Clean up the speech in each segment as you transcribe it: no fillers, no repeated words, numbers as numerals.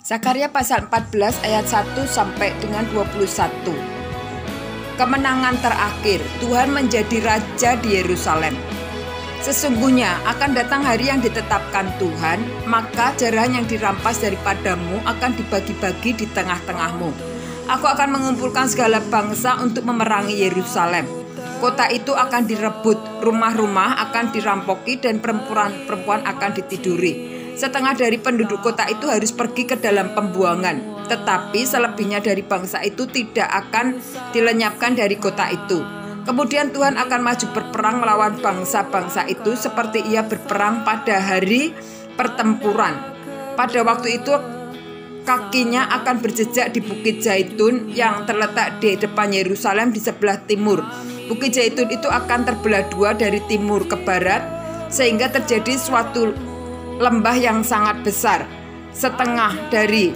Zakaria pasal 14 ayat 1 sampai dengan 21. Kemenangan terakhir, Tuhan menjadi raja di Yerusalem. Sesungguhnya akan datang hari yang ditetapkan Tuhan, maka jarahan yang dirampas daripadamu akan dibagi-bagi di tengah-tengahmu. Aku akan mengumpulkan segala bangsa untuk memerangi Yerusalem. Kota itu akan direbut, rumah-rumah akan dirampoki, dan perempuan-perempuan akan ditiduri. Setengah dari penduduk kota itu harus pergi ke dalam pembuangan, tetapi selebihnya dari bangsa itu tidak akan dilenyapkan dari kota itu. Kemudian Tuhan akan maju berperang melawan bangsa-bangsa itu seperti ia berperang pada hari pertempuran. Pada waktu itu kakinya akan berjejak di Bukit Zaitun yang terletak di depan Yerusalem di sebelah timur. Bukit Zaitun itu akan terbelah dua dari timur ke barat, sehingga terjadi suatu lembah yang sangat besar. Setengah dari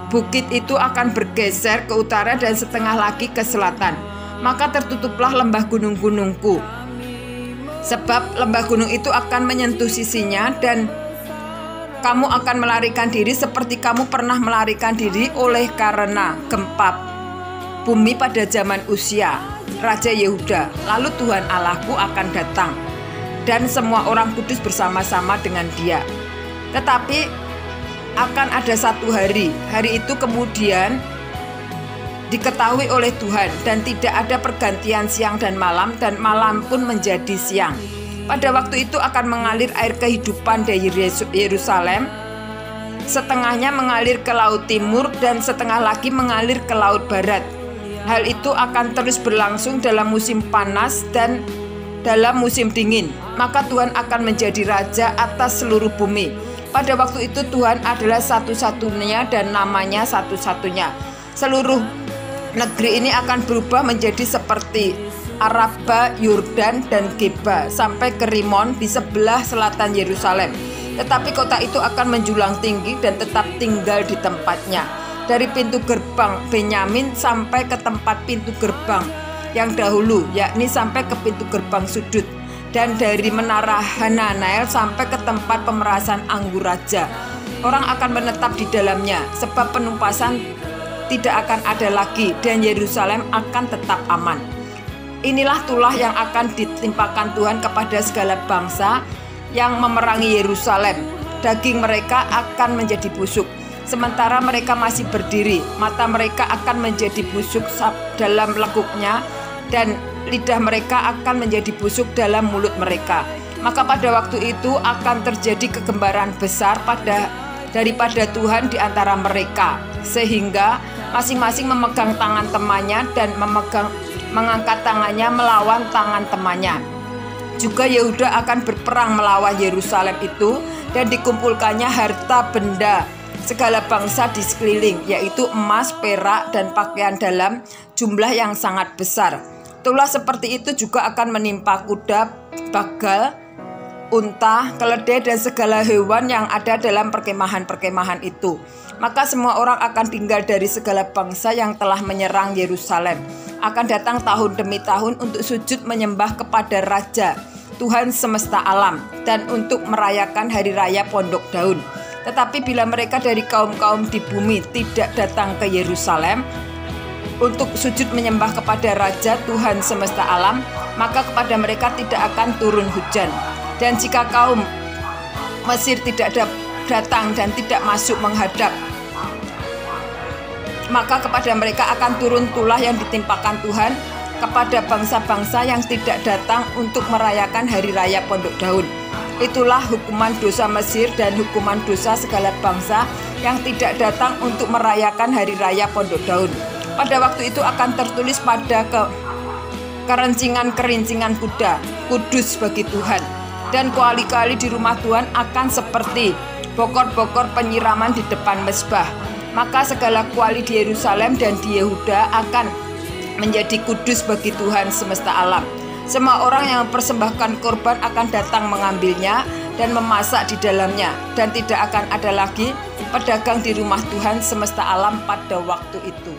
bukit itu akan bergeser ke utara dan setengah lagi ke selatan. Maka tertutuplah lembah gunung-gunungku, sebab lembah gunung itu akan menyentuh sisinya, dan kamu akan melarikan diri seperti kamu pernah melarikan diri oleh karena gempa bumi pada zaman Uzia, Raja Yehuda. Lalu Tuhan Allahku akan datang, dan semua orang kudus bersama-sama dengan dia. Tetapi akan ada satu hari itu kemudian diketahui oleh Tuhan, dan tidak ada pergantian siang dan malam pun menjadi siang. Pada waktu itu akan mengalir air kehidupan dari Yerusalem, setengahnya mengalir ke laut timur dan setengah lagi mengalir ke laut barat. Hal itu akan terus berlangsung dalam musim panas dan dalam musim dingin. Maka Tuhan akan menjadi raja atas seluruh bumi. Pada waktu itu Tuhan adalah satu-satunya dan namanya satu-satunya. Seluruh negeri ini akan berubah menjadi seperti Araba, Yordan, dan Geba sampai ke Rimon di sebelah selatan Yerusalem. Tetapi kota itu akan menjulang tinggi dan tetap tinggal di tempatnya. Dari pintu gerbang Benyamin sampai ke tempat pintu gerbang yang dahulu, yakni sampai ke pintu gerbang sudut, dan dari menara Hananael sampai ke tempat pemerasan anggur raja. Orang akan menetap di dalamnya, sebab penumpasan tidak akan ada lagi, dan Yerusalem akan tetap aman. Inilah tulah yang akan ditimpakan Tuhan kepada segala bangsa yang memerangi Yerusalem. Daging mereka akan menjadi busuk, sementara mereka masih berdiri. Mata mereka akan menjadi busuk dalam lekuknya, dan lidah mereka akan menjadi busuk dalam mulut mereka. Maka pada waktu itu akan terjadi kegembaran besar daripada Tuhan di antara mereka, sehingga masing-masing memegang tangan temannya dan mengangkat tangannya melawan tangan temannya. Juga Yehuda akan berperang melawan Yerusalem itu, dan dikumpulkannya harta benda segala bangsa di sekeliling, yaitu emas, perak, dan pakaian dalam jumlah yang sangat besar. Tulah seperti itu juga akan menimpa kuda, bagal, unta, keledai, dan segala hewan yang ada dalam perkemahan-perkemahan itu. Maka semua orang akan tinggal dari segala bangsa yang telah menyerang Yerusalem akan datang tahun demi tahun untuk sujud menyembah kepada Raja Tuhan semesta alam, dan untuk merayakan hari raya Pondok Daun. Tetapi bila mereka dari kaum-kaum di bumi tidak datang ke Yerusalem untuk sujud menyembah kepada Raja Tuhan semesta alam, maka kepada mereka tidak akan turun hujan. Dan jika kaum Mesir tidak datang dan tidak masuk menghadap, maka kepada mereka akan turun tulah yang ditimpakan Tuhan kepada bangsa-bangsa yang tidak datang untuk merayakan hari raya Pondok Daun. Itulah hukuman dosa Mesir dan hukuman dosa segala bangsa yang tidak datang untuk merayakan hari raya Pondok Daun. Pada waktu itu akan tertulis pada kerincingan kuda, kudus bagi Tuhan. Dan kuali-kuali di rumah Tuhan akan seperti bokor-bokor penyiraman di depan mezbah. Maka segala kuali di Yerusalem dan di Yehuda akan menjadi kudus bagi Tuhan semesta alam. Semua orang yang mempersembahkan korban akan datang mengambilnya dan memasak di dalamnya, dan tidak akan ada lagi pedagang di rumah Tuhan semesta alam pada waktu itu.